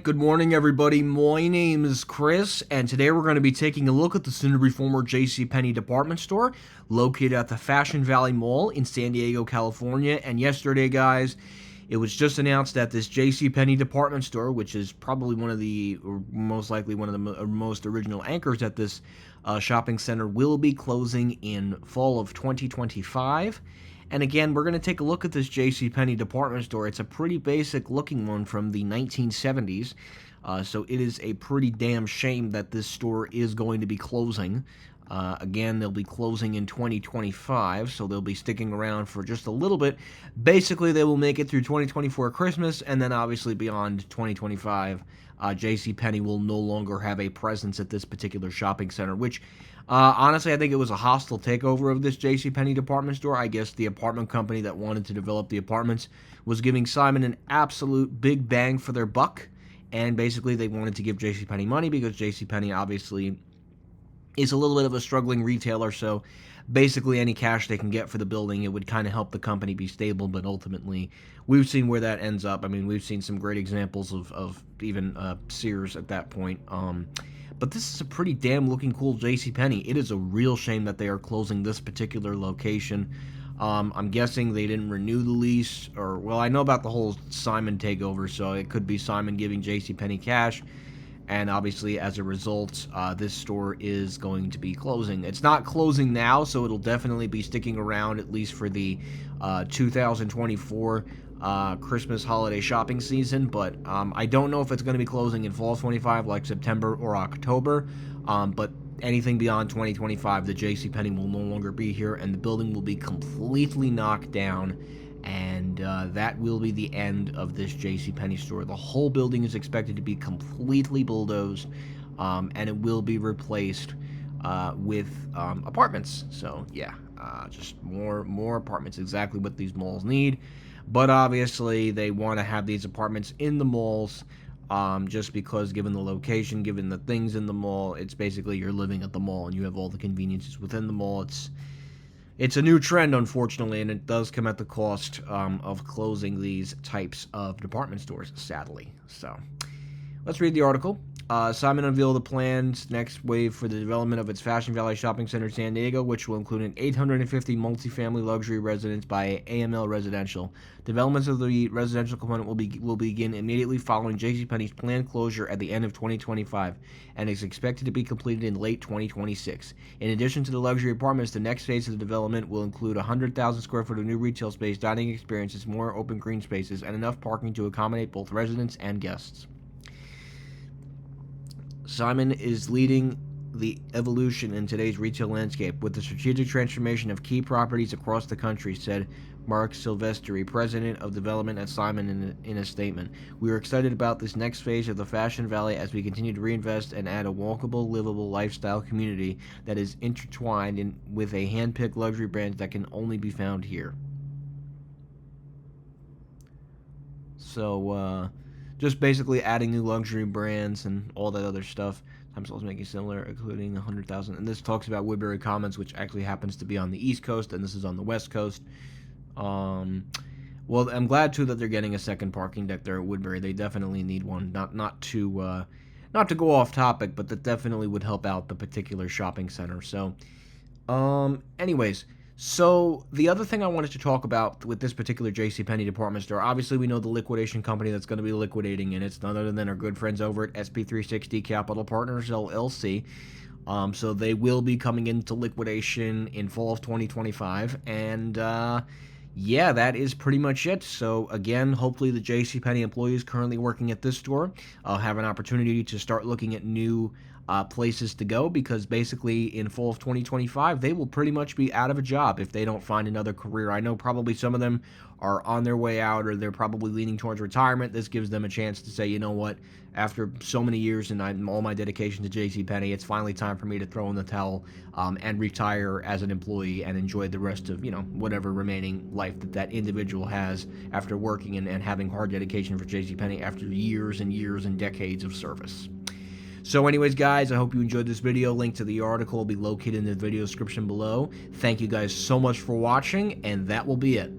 Good morning, everybody. My name is Chris, and today we're going to be taking a look at the soon-to-be former JCPenney department store located at the Fashion Valley Mall in San Diego, California. And yesterday, guys, it was just announced that this JCPenney department store, which is probably one of the, or most likely one of the most original anchors at this shopping center, will be closing in fall of 2025. And again, we're going to take a look at this JCPenney department store. It's a pretty basic looking one from the 1970s. So it is a pretty damn shame that this store is going to be closing. Again, they'll be closing in 2025, so they'll be sticking around for just a little bit. Basically, they will make it through 2024 Christmas, and then obviously beyond 2025, JCPenney will no longer have a presence at this particular shopping center, which honestly, I think it was a hostile takeover of this JCPenney department store. I guess the apartment company that wanted to develop the apartments was giving Simon an absolute big bang for their buck, and basically they wanted to give JCPenney money because JCPenney obviously is a little bit of a struggling retailer, so basically any cash they can get for the building, it would kind of help the company be stable, but ultimately we've seen where that ends up. I mean, we've seen some great examples of even Sears at that point. But this is a pretty damn looking cool JCPenney. It is a real shame that they are closing this particular location. I'm guessing they didn't renew the lease, or, well, I know about the whole Simon takeover, so it could be Simon giving JCPenney cash. And obviously, as a result, this store is going to be closing. It's not closing now, so it'll definitely be sticking around at least for the 2024 Christmas holiday shopping season. But I don't know if it's going to be closing in fall 25, like September or October. But anything beyond 2025, the JCPenney will no longer be here, and the building will be completely knocked down. And that will be the end of this JCPenney store. The whole building is expected to be completely bulldozed, and it will be replaced with apartments. So yeah, just more apartments, exactly what these malls need. But obviously, they want to have these apartments in the malls, just because given the location, given the things in the mall, it's basically you're living at the mall and you have all the conveniences within the mall. It's a new trend, unfortunately, and it does come at the cost of closing these types of department stores, sadly. So, let's read the article. Simon unveiled the plans next wave for the development of its Fashion Valley Shopping Center in San Diego, which will include an 850 multifamily luxury residence by AML Residential. Developments of the residential component will begin immediately following JCPenney's planned closure at the end of 2025, and is expected to be completed in late 2026. In addition to the luxury apartments, the next phase of the development will include 100,000 square foot of new retail space, dining experiences, more open green spaces, and enough parking to accommodate both residents and guests. Simon is leading the evolution in today's retail landscape with the strategic transformation of key properties across the country, said Mark Silvestri, president of development at Simon, in a statement. We are excited about this next phase of the Fashion Valley as we continue to reinvest and add a walkable, livable lifestyle community that is intertwined with a hand-picked luxury brand that can only be found here. So, just basically adding new luxury brands and all that other stuff. Times also making similar, including 100,000. And this talks about Woodbury Commons, which actually happens to be on the East Coast, and this is on the West Coast. Well, I'm glad too that they're getting a second parking deck there at Woodbury. They definitely need one. Not to go off topic, but that definitely would help out the particular shopping center. So, anyways. So, the other thing I wanted to talk about with this particular JCPenney department store, obviously we know the liquidation company that's going to be liquidating, and it's none other than our good friends over at SP360 Capital Partners, LLC. So they will be coming into liquidation in fall of 2025, and yeah, that is pretty much it. So again, hopefully the JCPenney employees currently working at this store have an opportunity to start looking at new places to go, because basically in fall of 2025 they will pretty much be out of a job if they don't find another career. I know probably some of them are on their way out, or they're probably leaning towards retirement. This gives them a chance to say, you know what, after so many years and all my dedication to JCPenney, it's finally time for me to throw in the towel and retire as an employee and enjoy the rest of, whatever remaining life that individual has after working and having hard dedication for JCPenney after years and years and decades of service. So anyways, guys, I hope you enjoyed this video. Link to the article will be located in the video description below. Thank you guys so much for watching, and that will be it.